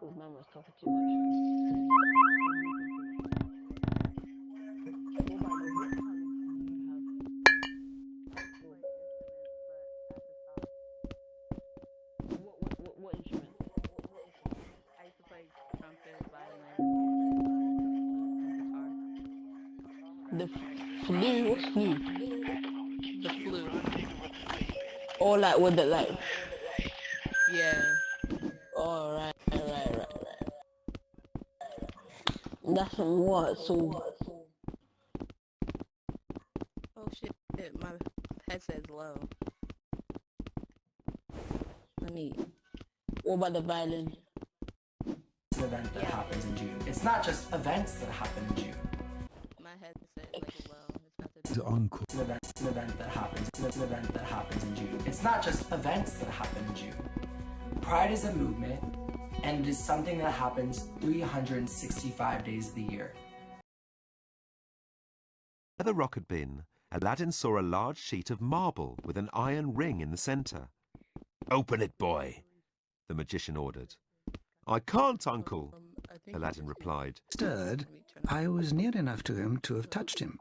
Because man was talking too much. What about you? What talents do you have? Well, what instrument? I used to play trumpet, violin, the flute, and guitar. The flute. What's flute? The flute. Or like with the like. Yeah. Oh right. That's what. So Oh shit, my headset's low. Let me. what about the violin? An event that happens in June. It's not just events that happen in June. My headset is like low. It's about to The die. uncle. An event that happens. An event that happens in June. It's not just events that happen in June. Pride is a movement, and it is something that happens 365 days of the year. At the rocket bin, Aladdin saw a large sheet of marble with an iron ring in the centre. "Open it, boy," the magician ordered. "I can't, uncle," I think Aladdin replied. Stirred, Let me turn it. I was near enough to him to have touched him.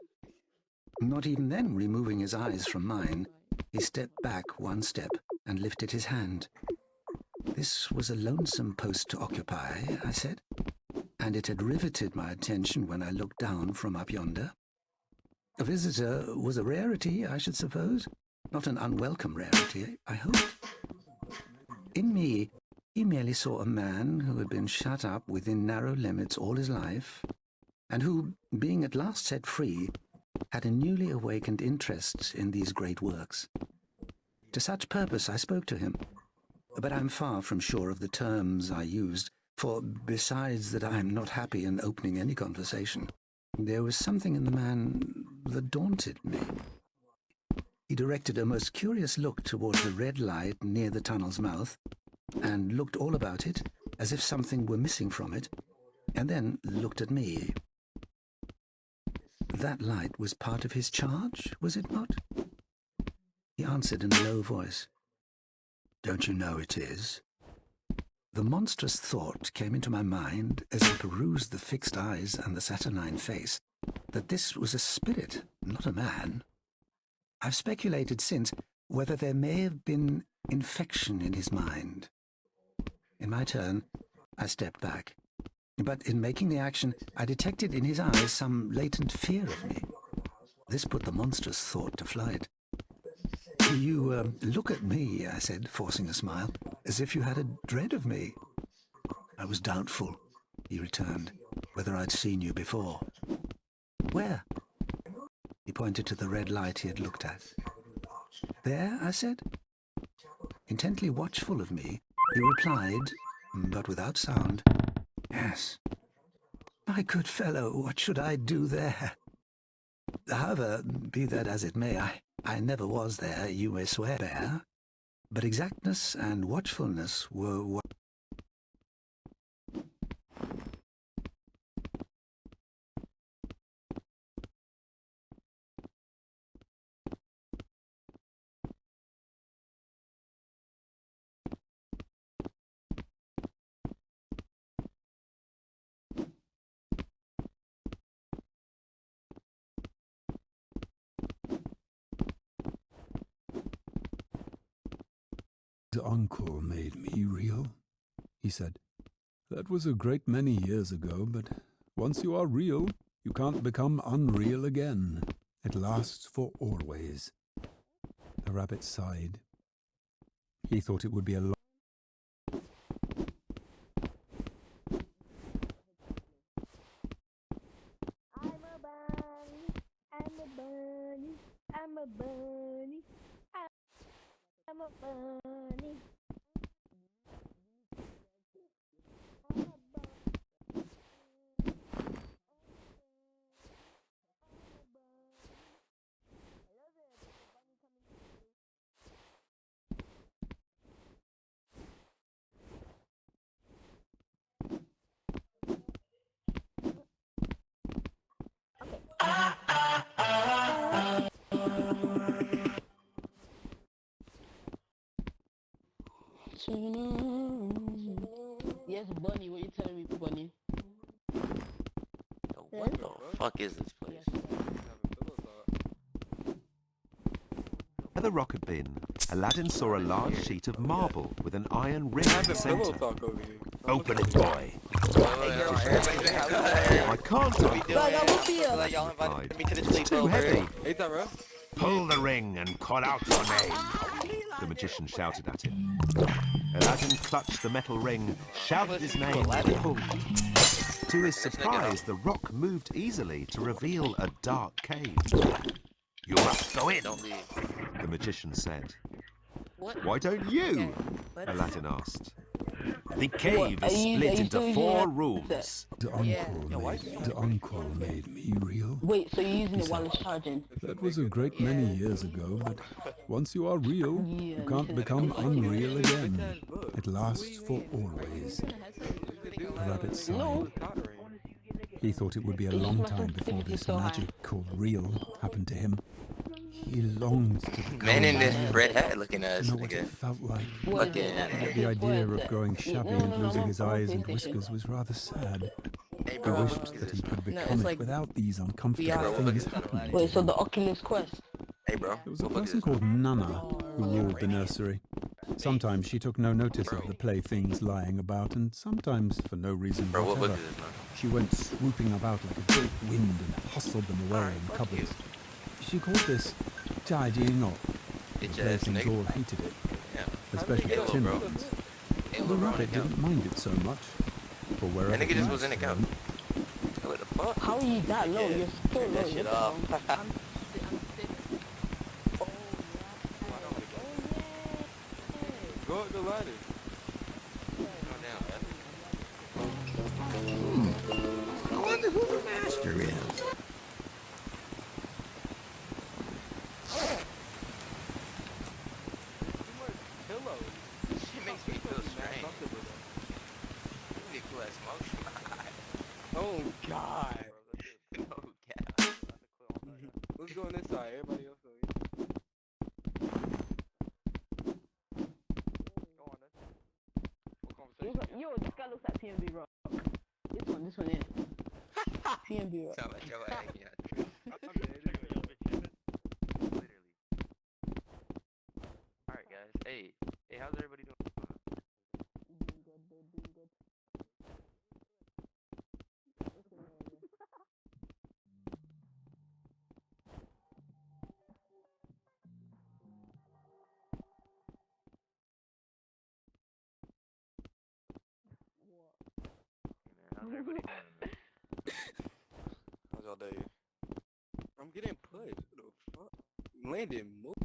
Not even then removing his eyes from mine, he stepped back one step and lifted his hand. This was a lonesome post to occupy, I said, and it had riveted my attention when I looked down from up yonder. A visitor was a rarity, I should suppose. Not an unwelcome rarity, I hoped. In me, he merely saw a man who had been shut up within narrow limits all his life, and who, being at last set free, had a newly awakened interest in these great works. To such purpose I spoke to him, but I'm far from sure of the terms I used, for besides that I am not happy in opening any conversation, there was something in the man that daunted me. He directed a most curious look towards the red light near the tunnel's mouth, and looked all about it as if something were missing from it, and then looked at me. That light was part of his charge, was it not? He answered in a low voice, "Don't you know it is?" The monstrous thought came into my mind as I perused the fixed eyes and the saturnine face, that this was a spirit, not a man. I've speculated since whether there may have been infection in his mind. In my turn, I stepped back. But in making the action, I detected in his eyes some latent fear of me. This put the monstrous thought to flight. "You look at me," I said, forcing a smile, "as if you had a dread of me." "I was doubtful," he returned, "whether I'd seen you before." "Where?" He pointed to the red light he had looked at. "There?" I said. Intently watchful of me, he replied, but without sound, "Yes." "My good fellow, what should I do there?" "However, be that as it may, I never was there, you may swear there. But exactness and watchfulness were what..." "The uncle made me real," he said. "That was a great many years ago, but once you are real, you can't become unreal again. It lasts for always." The rabbit sighed. He thought it would be a long... I'm a bunny. I'm a bunny. I'm a bunny. I'm a bunny. Yes, Bunny. What you telling me, Bunny? So what the fuck is this place? At the rocket bin, Aladdin saw a large sheet of marble with an iron ring in the centre. Open it, boy. I can't do it. Like y'all invited me to the It's too sleepover. heavy. Hey, bro. Pull the ring and call out your name. The magician shouted at him. Aladdin clutched the metal ring, shouted his name, and pulled. To his surprise, the rock moved easily to reveal a dark cave. You must go in, Don't leave. the magician said. What? Why don't you? What? Aladdin asked. The cave Are is you split still into using 4 that- rooms. The uncle made me real. Wait, so you're using it while it's charging? That was a great many years ago, but once you are real, you can't become unreal again. It lasts for always. The rabbit sighed. No. He thought it would be a long time before this magic called real happened to him. He longed to become Man in this real, red hat looking to ass know what it nigga. felt like. Fucking. But the idea of growing shabby and losing his eyes and whiskers was rather sad. Hey, He bro, what wished book is that he this? could become it's it like without these uncomfortable VR. Bro, what book things is this? happening. Wait, so the Oculus Quest. Hey, bro. There was a What book is person this? called Nana who ruled the nursery. Sometimes she took no notice of the playthings lying about, and sometimes, for no reason Bro, what book whatever, is this, man? she went swooping about like a great wind and hustled them away in Fuck you. cupboards. She called this tidying up. The Bitch ass playthings nigga. all hated it, Yeah. especially Hey, the little tin bro. ones. Hey, The little bro, rabbit account. didn't mind it so much, for wherever That nigga just he was in the thrown, count. What the fuck? How are you that low? Yeah, You're still turn low. that shit What the off. hell? I'm sitting. Go up the ladder. Calm down, man. I wonder who the master is. Shit makes me feel strange. Really cool ass smoke. Oh God! No cap. Let's go on this side. Everybody else go. Yo, this guy looks like PNB Rock. This one is. PNB Rock. Sound like your ass, yeah. Literally. Alright, guys. Hey, how's everybody doing? How's everybody doing? How's y'all day? I'm getting pushed. What the fuck? Landon, move.